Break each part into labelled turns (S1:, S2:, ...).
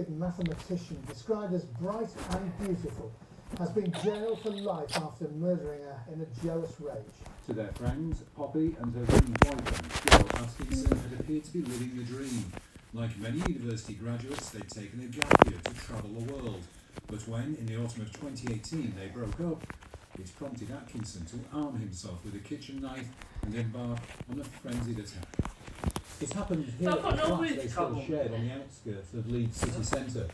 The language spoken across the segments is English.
S1: Mathematician described as bright and beautiful has been jailed for life after murdering her in a jealous rage.
S2: To their friends, Poppy and her young boyfriend, Joe Atkinson, had appeared to be living the dream. Like many university graduates, they'd taken a gap year to travel the world. But when, in the autumn of 2018, they broke up, it prompted Atkinson to arm himself with a kitchen knife and embark on a frenzied attack. It happened here at the flat they still shared on the outskirts of Leeds city centre.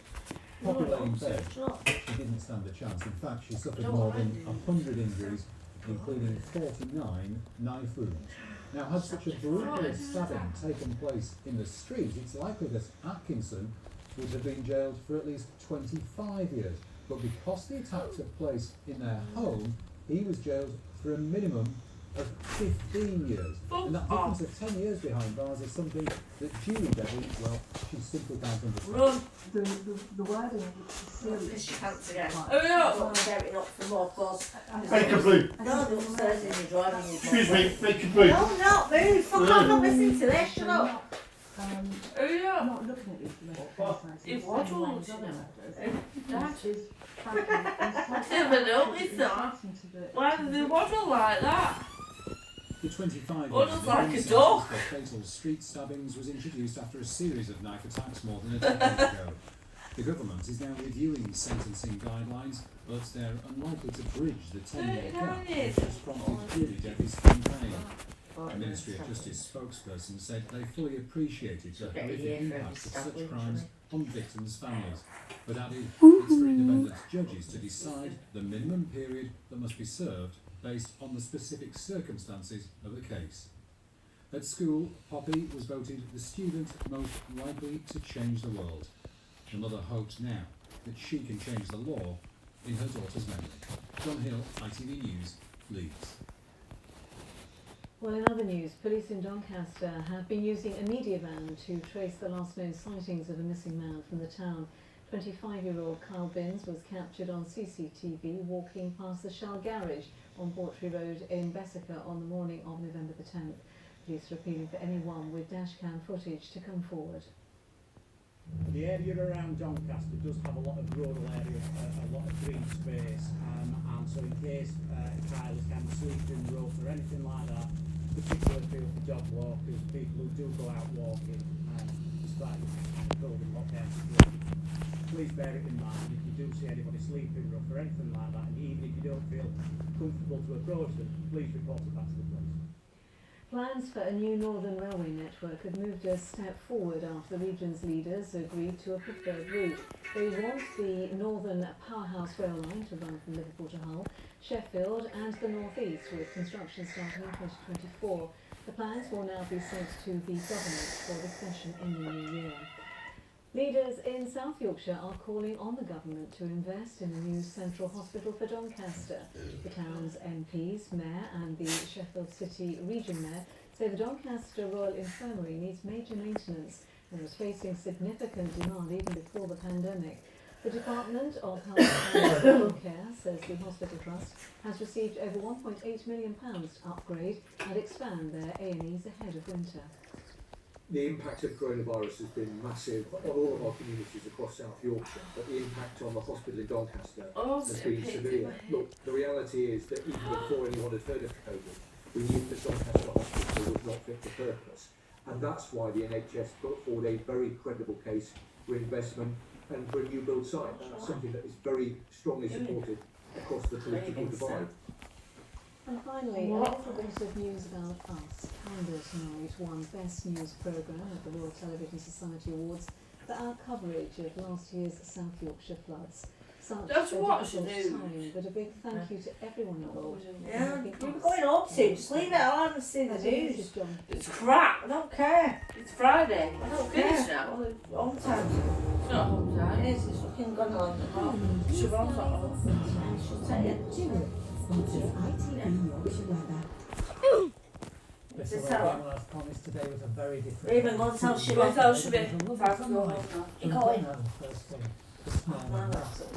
S2: Poppy lay in bed. She didn't stand a chance. In fact, she suffered more than 100 injuries, including 49 knife wounds. Now, had such a brutal stabbing taken place in the street, it's likely that Atkinson would have been jailed for at least 25 years. But because the attack took place in their home, he was jailed for a minimum of 15 years. And that difference of 10 years behind bars is something that Julie Debbie, well, she simply can't understand.
S3: Run!
S4: The wording is serious.
S3: She can't again.
S4: Oh
S3: no! I'm getting up for more buzz.
S5: Make a blue.
S3: No, they're upstairs in the driving.
S5: Excuse me, make a blue.
S3: No, not move. Fuck off, I'm not listening to this. Shut up.
S4: Not looking at you for
S3: If what was
S4: that is
S3: never noticed that. Why do they waddle like that?
S2: The 25
S3: What
S2: years
S3: looks like a
S2: sentence
S3: dog?
S2: for fatal street stabbings was introduced after a series of knife attacks more than a decade ago. The government is now reviewing sentencing guidelines, but they're unlikely to bridge the 10-year gap which has prompted Julie Debbie's campaign. A Ministry of Justice spokesperson said they fully appreciated the horrific impact of such crimes on victims' families, but added it's for independent judges to decide the minimum period that must be served based on the specific circumstances of the case. At school, Poppy was voted the student most likely to change the world. The mother hopes now that she can change the law in her daughter's memory. John Hill, ITV News, Leeds.
S6: Well, in other news, police in Doncaster have been using a media van to trace the last known sightings of a missing man from the town. 25-year-old Kyle Binns was captured on CCTV walking past the Shell garage on Portree Road in Bessica on the morning of November the 10th. Police are appealing for anyone with dashcam footage to come forward.
S7: The area around Doncaster does have a lot of rural areas, a lot of green space, and so in case Kyle is kind of sleeping in the road or anything like that, particularly for dog walkers, people who do go out walking, despite the COVID lockdown situation, please bear it in mind. If you do see anybody sleeping rough or anything like that, and even if you don't feel comfortable to approach them, please report it back to the police.
S6: Plans for a new Northern Railway network have moved a step forward after the region's leaders agreed to a preferred route. They want the Northern Powerhouse Rail Line to run from Liverpool to Hull, Sheffield and the North East, with construction starting in 2024. The plans will now be sent to the government for discussion in the new year. Leaders in South Yorkshire are calling on the government to invest in a new central hospital for Doncaster. The town's MPs, Mayor and the Sheffield City Region Mayor say the Doncaster Royal Infirmary needs major maintenance and was facing significant demand even before the pandemic. The Department of Health and Social Care says the Hospital Trust has received over £1.8 million to upgrade and expand their A&Es ahead of winter.
S8: The impact of coronavirus has been massive on all of our communities across South Yorkshire, but the impact on the hospital in Doncaster has been severe. Look, the reality is that even before anyone had heard of COVID, we knew that Doncaster Hospital was not fit for purpose, and that's why the NHS put forward a very credible case for investment and for a new build site. That's something that is very strongly supported across the political divide.
S6: And finally, a little bit of news about us. Candle Tonight won Best News Programme at the Royal Television Society Awards for our coverage of last year's South Yorkshire floods. Such
S3: That's
S6: a
S3: what
S6: difficult
S3: I should do.
S6: time, but a big thank you to everyone involved.
S3: Yeah, you're going home soon. Just leave it on and see the news. It's crap. I don't care. It's Friday. I don't care. Now. Home time. It's not home time. It is. It's fucking gone on. Siobhan's not home. She'll tell you.
S1: Yes, well, as promised, today was a very different.
S3: Even go and tell Siobhan. Go and tell Siobhan. Time to go home now. You're going.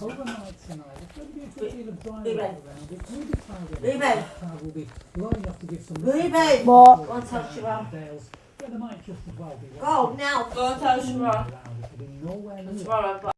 S1: Overnight tonight, there's going to be a good deal of dry weather around. It will be cloudy.
S3: Ruben.
S1: The cloud will be low enough to give some.
S3: Ruben. What? Go and tell Siobhan.
S1: Dales. there might just as well be
S3: Go now.
S1: one
S3: Go and tell
S1: around
S3: Siobhan.
S1: it could be nowhere near
S3: Tomorrow I've got